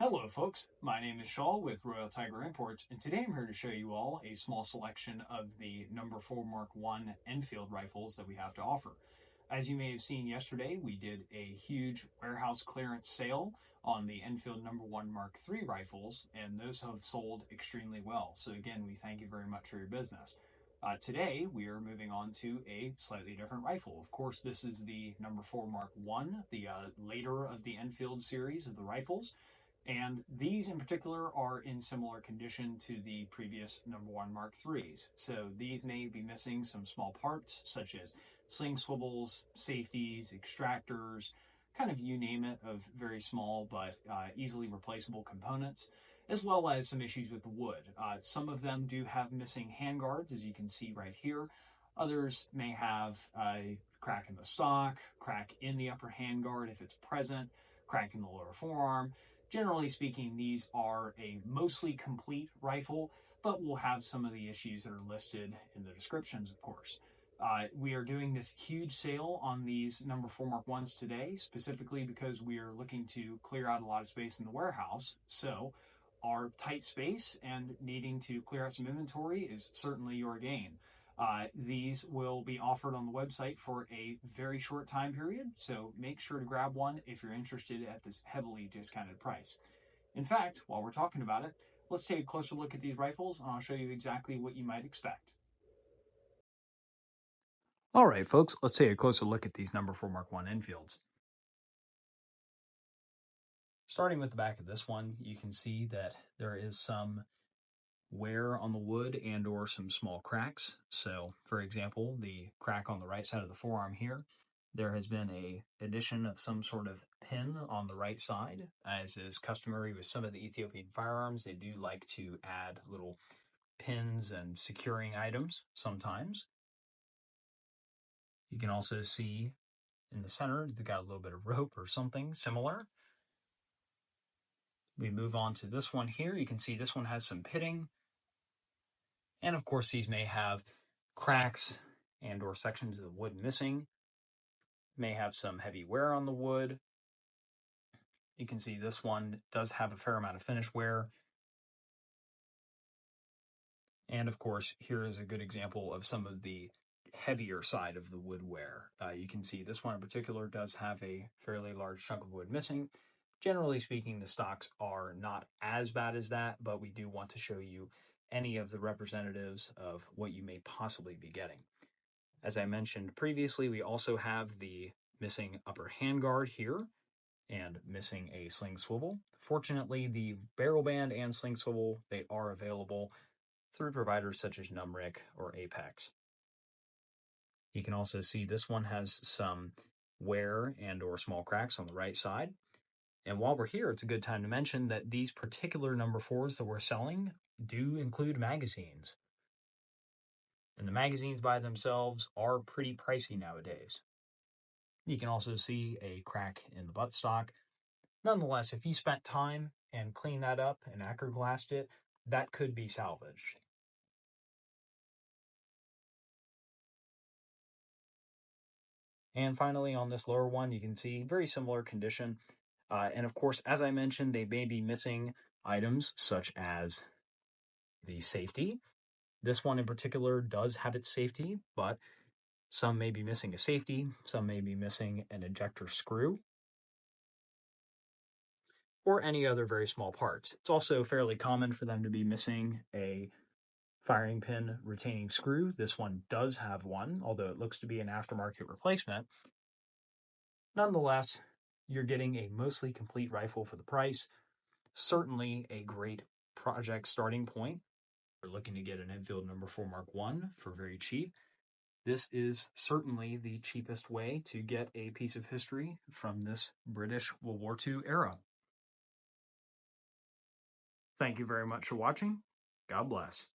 Hello folks, my name is Shaw with Royal Tiger Imports, and today I'm here to show you all a small selection of the number 4 Mark I Enfield rifles that we have to offer. As you may have seen yesterday, we did a huge warehouse clearance sale on the Enfield number 1 Mark III rifles, and those have sold extremely well. So again, we thank you very much for your business. Today, we are moving on to a slightly different rifle. Of course, this is the number 4 Mark I, the later of the Enfield series of the rifles. And these in particular are in similar condition to the previous number 1 Mark IIIs. So these may be missing some small parts such as sling swivels, safeties, extractors, kind of you name it, of very small but easily replaceable components, as well as some issues with the wood. Some of them do have missing handguards, as you can see right here. Others may have a crack in the stock, crack in the upper handguard if it's present, crack in the lower forearm. Generally speaking, these are a mostly complete rifle, but we'll have some of the issues that are listed in the descriptions, of course. We are doing this huge sale on these number 4 Mark I's today, specifically because we are looking to clear out a lot of space in the warehouse. So our tight space and needing to clear out some inventory is certainly your gain. These will be offered on the website for a very short time period, so make sure to grab one if you're interested at this heavily discounted price. In fact, while we're talking about it, let's take a closer look at these rifles and I'll show you exactly what you might expect. All right, folks, let's take a closer look at these number 4 Mark I Enfields. Starting with the back of this one, you can see that there is some wear on the wood and or some small cracks. So for example, the crack on the right side of the forearm here, there has been a addition of some sort of pin on the right side. As is customary with some of the Ethiopian firearms, they do like to add little pins and securing items sometimes. You can also see in the center, they've got a little bit of rope or something similar. We move on to this one here. You can see this one has some pitting. And of course, these may have cracks and or sections of the wood missing, may have some heavy wear on the wood. You can see this one does have a fair amount of finish wear. And of course, here is a good example of some of the heavier side of the wood wear. You can see this one in particular does have a fairly large chunk of wood missing. Generally speaking, the stocks are not as bad as that, but we do want to show you any of the representatives of what you may possibly be getting. As I mentioned previously, we also have the missing upper handguard here and missing a sling swivel. Fortunately, the barrel band and sling swivel, they are available through providers such as Numric or Apex. You can also see this one has some wear and or small cracks on the right side. And while we're here, it's a good time to mention that these particular number 4s that we're selling do include magazines. And the magazines by themselves are pretty pricey nowadays. You can also see a crack in the buttstock. Nonetheless, if you spent time and cleaned that up and acroglassed it, that could be salvaged. And finally, on this lower one, you can see very similar condition. And of course, as I mentioned, they may be missing items such as the safety. This one in particular does have its safety, but some may be missing a safety, some may be missing an ejector screw, or any other very small parts. It's also fairly common for them to be missing a firing pin retaining screw. This one does have one, although it looks to be an aftermarket replacement. Nonetheless, you're getting a mostly complete rifle for the price. Certainly a great project starting point. We're looking to get an Enfield number 4 Mark I for very cheap. This is certainly the cheapest way to get a piece of history from this British World War II era. Thank you very much for watching. God bless.